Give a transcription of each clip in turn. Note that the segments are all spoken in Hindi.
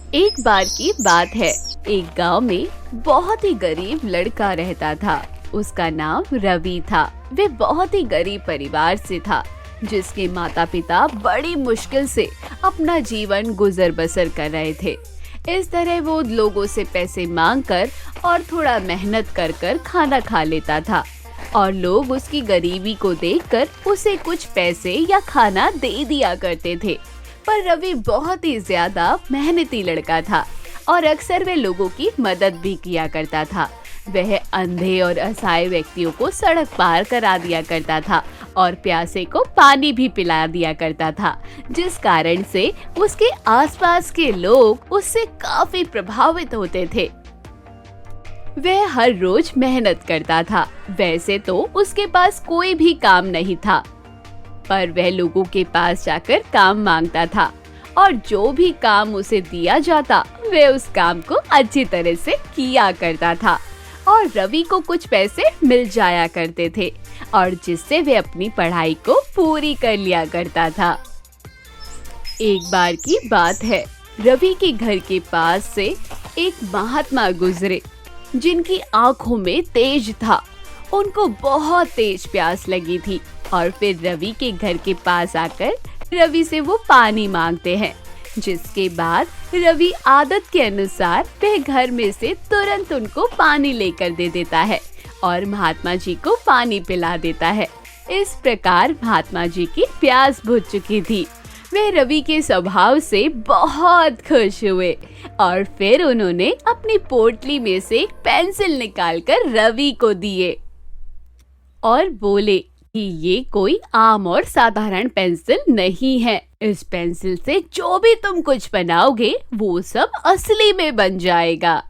एक बार की बात है। एक गांव में बहुत ही गरीब लड़का रहता था। उसका नाम रवि था। वे बहुत ही गरीब परिवार से था, जिसके माता पिता बड़ी मुश्किल से अपना जीवन गुजर बसर कर रहे थे। इस तरह वो लोगों से पैसे मांगकर और थोड़ा मेहनत कर कर खाना खा लेता था, और लोग उसकी गरीबी को देखकर उसे कुछ पैसे या खाना दे दिया करते थे। पर रवि बहुत ही ज्यादा मेहनती लड़का था और अक्सर वे लोगों की मदद भी किया करता था। वह अंधे और असहाय व्यक्तियों को सड़क पार करा दिया करता था और प्यासे को पानी भी पिला दिया करता था, जिस कारण से उसके आसपास के लोग उससे काफी प्रभावित होते थे। वह हर रोज मेहनत करता था। वैसे तो उसके पास कोई भी काम नहीं था, पर वह लोगों के पास जाकर काम मांगता था, और जो भी काम उसे दिया जाता वह उस काम को अच्छी तरह से किया करता था, और रवि को कुछ पैसे मिल जाया करते थे, और जिससे वह अपनी पढ़ाई को पूरी कर लिया करता था। एक बार की बात है, रवि के घर के पास से एक महात्मा गुजरे, जिनकी आंखों में तेज था। उनको बहुत तेज प्यास लगी थी, और फिर रवि के घर के पास आकर रवि से वो पानी मांगते हैं, जिसके बाद रवि आदत के अनुसार वह घर में से तुरंत उनको पानी लेकर दे देता है और महात्मा जी को पानी पिला देता है। इस प्रकार महात्मा जी की प्यास बुझ चुकी थी। वे रवि के स्वभाव से बहुत खुश हुए, और फिर उन्होंने अपनी पोटली में से एक पेंसिल निकालकर रवि को दिए और बोले कि ये कोई आम और साधारण पेंसिल नहीं है। इस पेंसिल से जो भी तुम कुछ बनाओगे वो सब असली में बन जाएगा।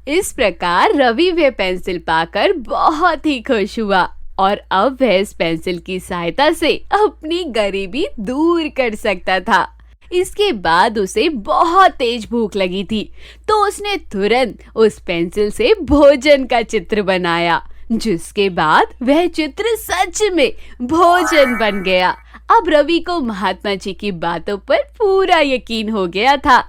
इस प्रकार रवि वह पेंसिल पाकर बहुत ही खुश हुआ, और अब वह इस पेंसिल की सहायता से अपनी गरीबी दूर कर सकता था। इसके बाद उसे बहुत तेज भूख लगी थी, तो उसने तुरंत उस पेंसिल से भोजन का चित्र बनाया, जिसके बाद वह चित्र सच में भोजन बन गया। अब रवि को महात्मा जी की बातों पर पूरा यकीन हो गया था।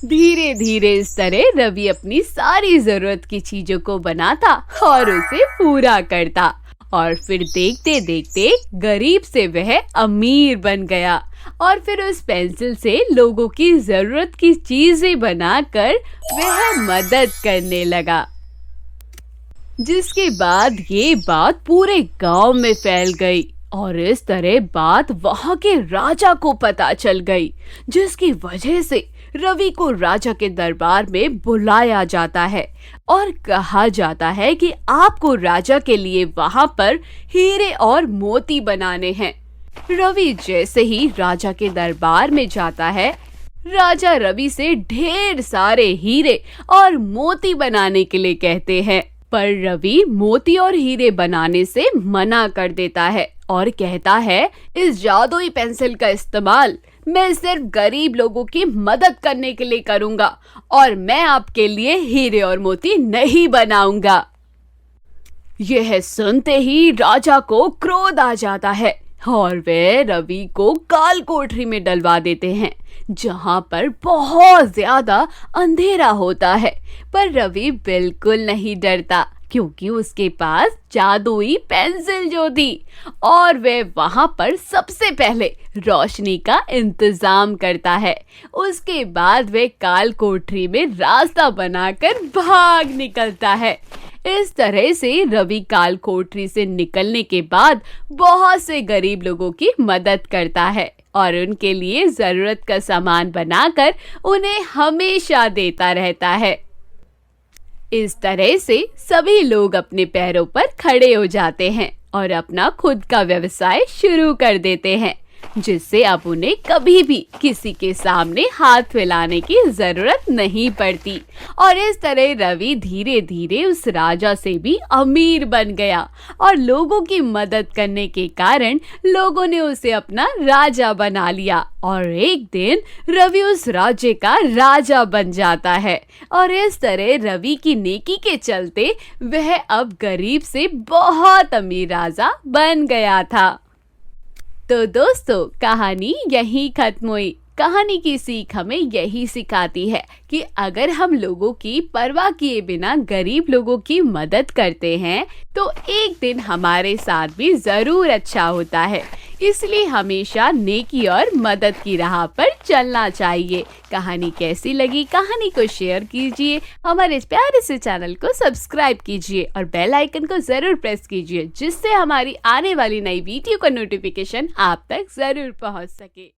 धीरे धीरे इस तरह रवि अपनी सारी जरूरत की चीजों को बनाता और उसे पूरा करता, और फिर देखते देखते गरीब से वह अमीर बन गया, और फिर उस पेंसिल से लोगों की जरूरत की चीजें बनाकर वह मदद करने लगा। जिसके बाद ये बात पूरे गांव में फैल गई, और इस तरह बात वहां के राजा को पता चल गई, जिसकी वजह से रवि को राजा के दरबार में बुलाया जाता है और कहा जाता है कि आपको राजा के लिए वहां पर हीरे और मोती बनाने हैं। रवि जैसे ही राजा के दरबार में जाता है, राजा रवि से ढेर सारे हीरे और मोती बनाने के लिए कहते हैं, पर रवि मोती और हीरे बनाने से मना कर देता है और कहता है, इस जादुई पेंसिल का इस्तेमाल मैं सिर्फ गरीब लोगों की मदद करने के लिए करूंगा, और मैं आपके लिए हीरे और मोती नहीं बनाऊंगा। यह सुनते ही राजा को क्रोध आ जाता है, और वे रवि को काल कोठरी में डलवा देते हैं, जहां पर बहुत ज्यादा अंधेरा होता है। पर रवि बिल्कुल नहीं डरता, क्योंकि उसके पास जादुई पेंसिल जो थी, और वह वहां पर सबसे पहले रोशनी का इंतजाम करता है। उसके बाद वह काल कोठरी में रास्ता बनाकर भाग निकलता है। इस तरह से रवि काल कोठरी से निकलने के बाद बहुत से गरीब लोगों की मदद करता है, और उनके लिए जरूरत का सामान बनाकर उन्हें हमेशा देता रहता है। इस तरह से सभी लोग अपने पैरों पर खड़े हो जाते हैं और अपना खुद का व्यवसाय शुरू कर देते हैं, जिससे अब उन्हें कभी भी किसी के सामने हाथ फैलाने की जरूरत नहीं पड़ती। और इस तरह रवि धीरे धीरे उस राजा से भी अमीर बन गया, और लोगों की मदद करने के कारण लोगों ने उसे अपना राजा बना लिया, और एक दिन रवि उस राज्य का राजा बन जाता है। और इस तरह रवि की नेकी के चलते वह अब गरीब से बहुत अमीर राजा बन गया था। तो दोस्तों, कहानी यहीं खत्म हुई। कहानी की सीख हमें यही सिखाती है कि अगर हम लोगों की परवाह किए बिना गरीब लोगों की मदद करते हैं तो एक दिन हमारे साथ भी जरूर अच्छा होता है। इसलिए हमेशा नेकी और मदद की राह पर चलना चाहिए। कहानी कैसी लगी, कहानी को शेयर कीजिए, हमारे इस प्यारे से चैनल को सब्सक्राइब कीजिए और बेल आइकन को जरूर प्रेस कीजिए, जिससे हमारी आने वाली नई वीडियो का नोटिफिकेशन आप तक जरूर पहुंच सके।